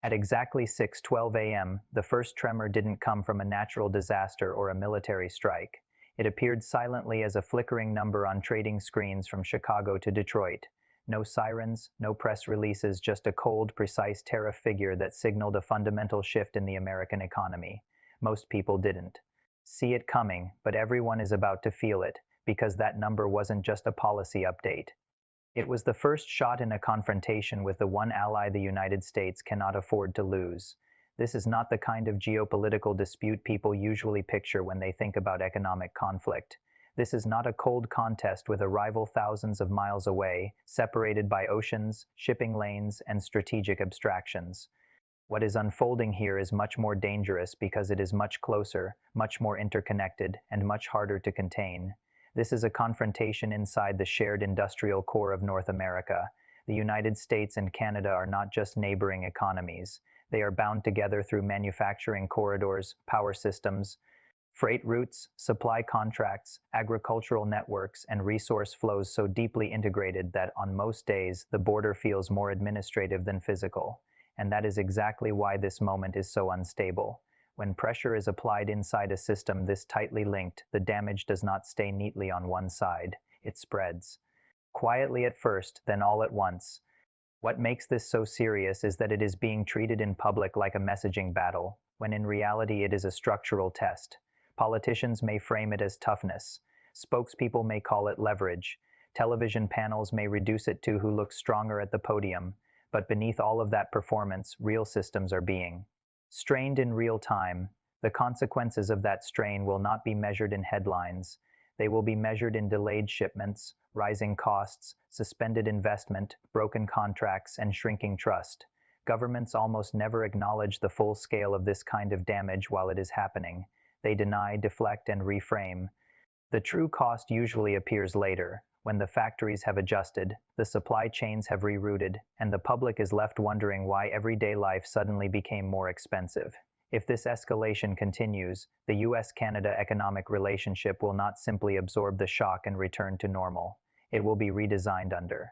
At exactly 6:12 a.m., the first tremor didn't come from a natural disaster or a military strike. It appeared silently as a flickering number on trading screens from Chicago to Detroit. No sirens, no press releases, just a cold, precise tariff figure that signaled a fundamental shift in the American economy. Most people didn't see it coming, but everyone is about to feel it, because that number wasn't just a policy update. It was the first shot in a confrontation with the one ally the United States cannot afford to lose. This is not the kind of geopolitical dispute people usually picture when they think about economic conflict. This is not a cold contest with a rival thousands of miles away, separated by oceans, shipping lanes, and strategic abstractions. What is unfolding here is much more dangerous because it is much closer, much more interconnected, and much harder to contain. This is a confrontation inside the shared industrial core of North America. The United States and Canada are not just neighboring economies. They are bound together through manufacturing corridors, power systems, freight routes, supply contracts, agricultural networks, and resource flows so deeply integrated that on most days the border feels more administrative than physical. And that is exactly why this moment is so unstable. When pressure is applied inside a system this tightly linked, the damage does not stay neatly on one side. It spreads. Quietly at first, then all at once. What makes this so serious is that it is being treated in public like a messaging battle, when in reality it is a structural test. Politicians may frame it as toughness. Spokespeople may call it leverage. Television panels may reduce it to who looks stronger at the podium. But beneath all of that performance, real systems are being strained in real time. The consequences of that strain will not be measured in headlines. They will be measured in delayed shipments, rising costs, suspended investment, broken contracts, and shrinking trust. Governments almost never acknowledge the full scale of this kind of damage while it is happening. They deny, deflect, and reframe. The true cost usually appears later, when the factories have adjusted, the supply chains have rerouted, and the public is left wondering why everyday life suddenly became more expensive. If this escalation continues, the US-Canada economic relationship will not simply absorb the shock and return to normal. It will be redesigned under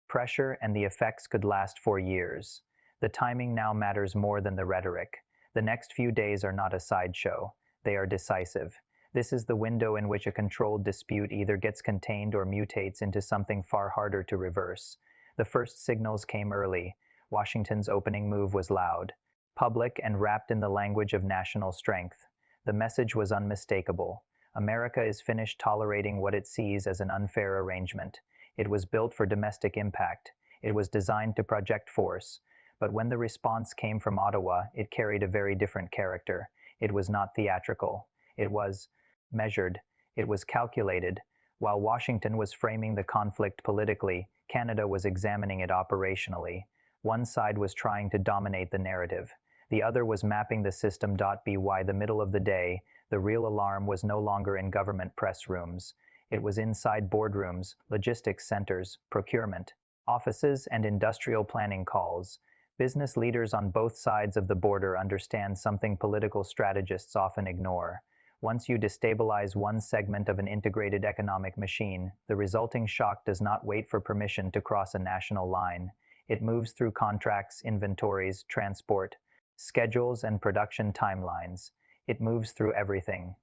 pressure, and the effects could last for years. The timing now matters more than the rhetoric. The next few days are not a sideshow. They are decisive. This is the window in which a controlled dispute either gets contained or mutates into something far harder to reverse. The first signals came early. Washington's opening move was loud, public, and wrapped in the language of national strength. The message was unmistakable. America is finished tolerating what it sees as an unfair arrangement. It was built for domestic impact. It was designed to project force. But when the response came from Ottawa, it carried a very different character. It was not theatrical. It was measured. It was calculated. While Washington was framing the conflict politically, Canada was examining it operationally. One side was trying to dominate the narrative. The other was mapping the system. By the middle of the day, the real alarm was no longer in government press rooms. It was inside boardrooms, logistics centers, procurement, offices, and industrial planning calls. Business leaders on both sides of the border understand something political strategists often ignore. Once you destabilize one segment of an integrated economic machine, the resulting shock does not wait for permission to cross a national line. It moves through contracts, inventories, transport, schedules, and production timelines. It moves through everything.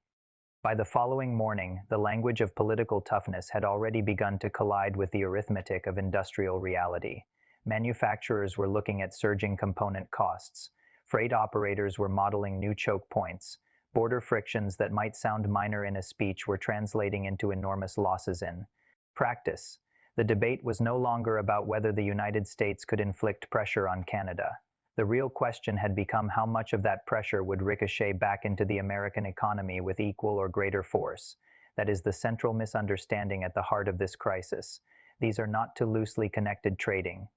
By the following morning, the language of political toughness had already begun to collide with the arithmetic of industrial reality. Manufacturers were looking at surging component costs. Freight operators were modeling new choke points. Border frictions that might sound minor in a speech were translating into enormous losses in practice. The debate was no longer about whether the United States could inflict pressure on Canada. The real question had become how much of that pressure would ricochet back into the American economy with equal or greater force. That is the central misunderstanding at the heart of this crisis. These are not too loosely connected trading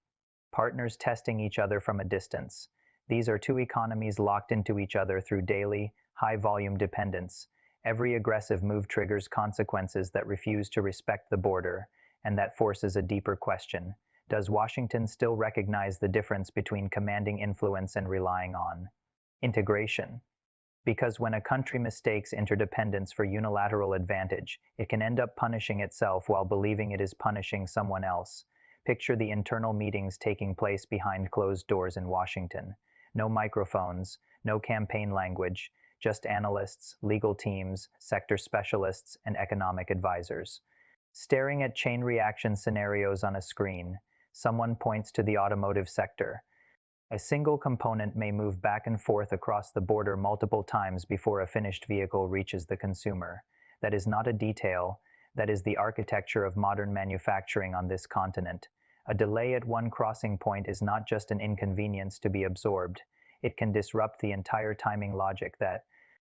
partners testing each other from a distance. These are two economies locked into each other through daily, high-volume dependence. Every aggressive move triggers consequences that refuse to respect the border, and that forces a deeper question. Does Washington still recognize the difference between commanding influence and relying on integration? Because when a country mistakes interdependence for unilateral advantage, it can end up punishing itself while believing it is punishing someone else. Picture the internal meetings taking place behind closed doors in Washington. No microphones, no campaign language, just analysts, legal teams, sector specialists, and economic advisors. Staring at chain reaction scenarios on a screen, someone points to the automotive sector. A single component may move back and forth across the border multiple times before a finished vehicle reaches the consumer. That is not a detail, that is the architecture of modern manufacturing on this continent. A delay at one crossing point is not just an inconvenience to be absorbed, it can disrupt the entire timing logic that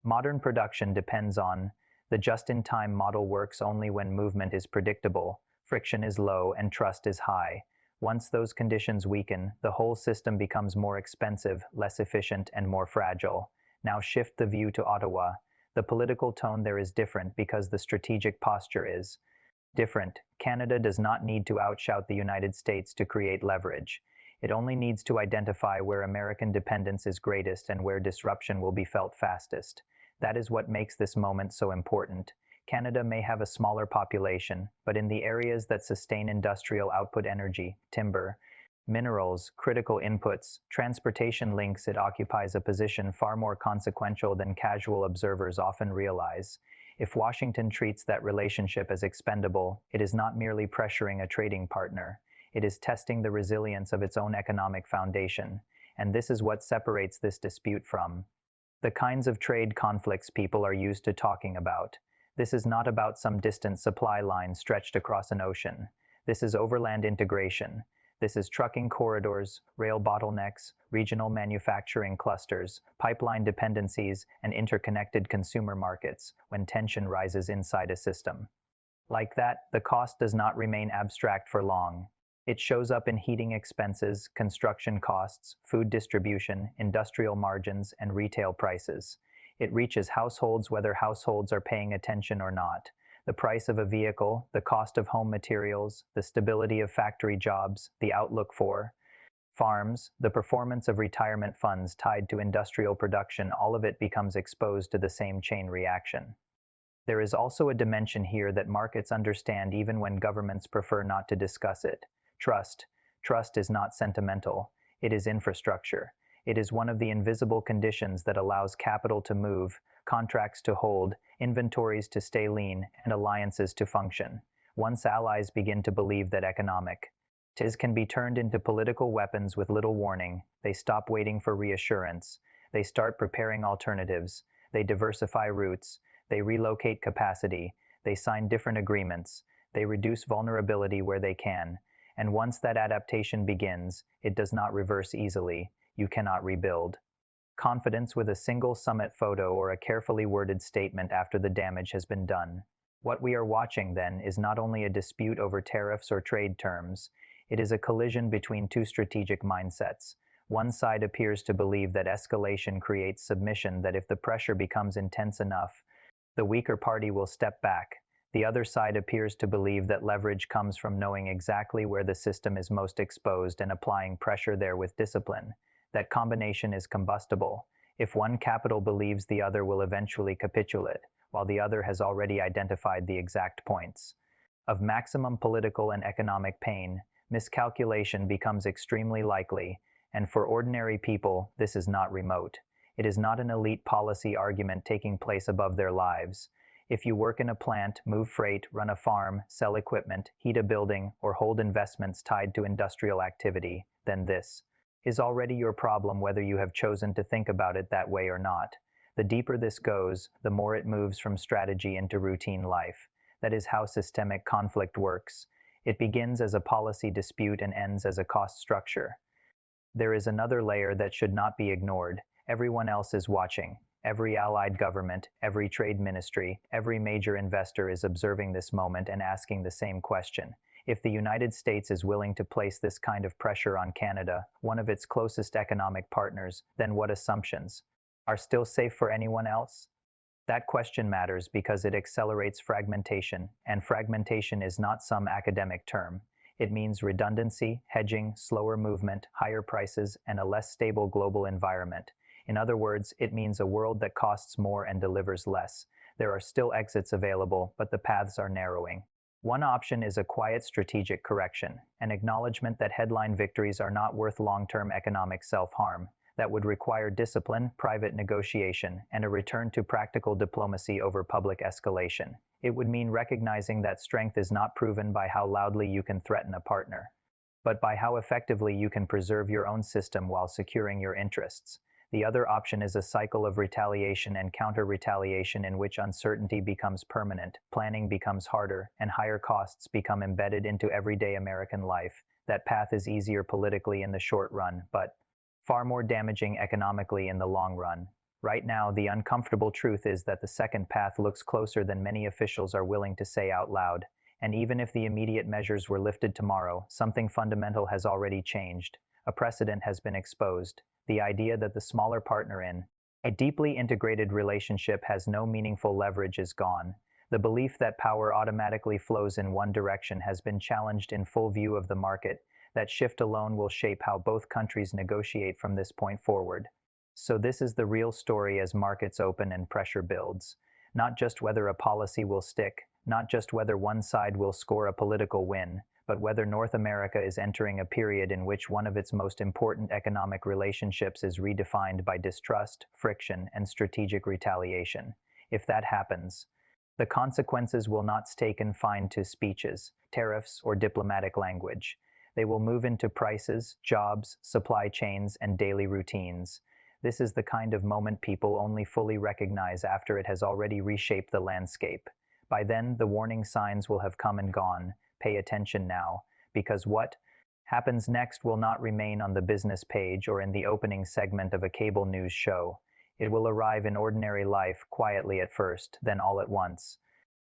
modern production depends on. The just-in-time model works only when movement is predictable, friction is low, and trust is high. Once those conditions weaken, the whole system becomes more expensive, less efficient, and more fragile. Now shift the view to Ottawa. The political tone there is different because the strategic posture is different. Canada does not need to outshout the United States to create leverage. It only needs to identify where American dependence is greatest and where disruption will be felt fastest. That is what makes this moment so important. Canada may have a smaller population, but in the areas that sustain industrial output energy, timber, minerals, critical inputs, transportation links, it occupies a position far more consequential than casual observers often realize. If Washington treats that relationship as expendable, it is not merely pressuring a trading partner. It is testing the resilience of its own economic foundation. And this is what separates this dispute from the kinds of trade conflicts people are used to talking about. This is not about some distant supply line stretched across an ocean. This is overland integration. This is trucking corridors, rail bottlenecks, regional manufacturing clusters, pipeline dependencies, and interconnected consumer markets when tension rises inside a system. Like that, the cost does not remain abstract for long. It shows up in heating expenses, construction costs, food distribution, industrial margins, and retail prices. It reaches households whether households are paying attention or not. The price of a vehicle, the cost of home materials, the stability of factory jobs, the outlook for farms, the performance of retirement funds tied to industrial production, all of it becomes exposed to the same chain reaction. There is also a dimension here that markets understand even when governments prefer not to discuss it. Trust. Trust is not sentimental. It is infrastructure. It is one of the invisible conditions that allows capital to move, contracts to hold, inventories to stay lean, and alliances to function. Once allies begin to believe that economic ties can be turned into political weapons with little warning, they stop waiting for reassurance, they start preparing alternatives, they diversify routes, they relocate capacity, they sign different agreements, they reduce vulnerability where they can, and once that adaptation begins, it does not reverse easily. You cannot rebuild confidence with a single summit photo or a carefully worded statement after the damage has been done. What we are watching, then, is not only a dispute over tariffs or trade terms, it is a collision between two strategic mindsets. One side appears to believe that escalation creates submission, that if the pressure becomes intense enough, the weaker party will step back. The other side appears to believe that leverage comes from knowing exactly where the system is most exposed and applying pressure there with discipline. That combination is combustible. If one capital believes the other will eventually capitulate, while the other has already identified the exact points of maximum political and economic pain, miscalculation becomes extremely likely, and for ordinary people, this is not remote. It is not an elite policy argument taking place above their lives. If you work in a plant, move freight, run a farm, sell equipment, heat a building, or hold investments tied to industrial activity, then this is already your problem, whether you have chosen to think about it that way or not. The deeper this goes, the more it moves from strategy into routine life. That is how systemic conflict works. It begins as a policy dispute and ends as a cost structure. There is another layer that should not be ignored. Everyone else is watching. Every allied government, every trade ministry, every major investor is observing this moment and asking the same question. If the United States is willing to place this kind of pressure on Canada, one of its closest economic partners, then what assumptions are still safe for anyone else? That question matters because it accelerates fragmentation, and fragmentation is not some academic term. It means redundancy, hedging, slower movement, higher prices, and a less stable global environment. In other words, it means a world that costs more and delivers less. There are still exits available, but the paths are narrowing. One option is a quiet strategic correction, an acknowledgement that headline victories are not worth long-term economic self-harm. that would require discipline, private negotiation, and a return to practical diplomacy over public escalation. It would mean recognizing that strength is not proven by how loudly you can threaten a partner, but by how effectively you can preserve your own system while securing your interests. The other option is a cycle of retaliation and counter-retaliation in which uncertainty becomes permanent, planning becomes harder, and higher costs become embedded into everyday American life. That path is easier politically in the short run, but far more damaging economically in the long run. Right now, the uncomfortable truth is that the second path looks closer than many officials are willing to say out loud. And even if the immediate measures were lifted tomorrow, something fundamental has already changed. A precedent has been exposed. The idea that the smaller partner in a deeply integrated relationship has no meaningful leverage is gone. The belief that power automatically flows in one direction has been challenged in full view of the market. That shift alone will shape how both countries negotiate from this point forward. So this is the real story as markets open and pressure builds. Not just whether a policy will stick, not just whether one side will score a political win, but whether North America is entering a period in which one of its most important economic relationships is redefined by distrust, friction, and strategic retaliation. If that happens, the consequences will not stay confined to speeches, tariffs, or diplomatic language. They will move into prices, jobs, supply chains, and daily routines. This is the kind of moment people only fully recognize after it has already reshaped the landscape. By then, the warning signs will have come and gone. Pay attention now, because what happens next will not remain on the business page or in the opening segment of a cable news show. It will arrive in ordinary life, quietly at first, then all at once.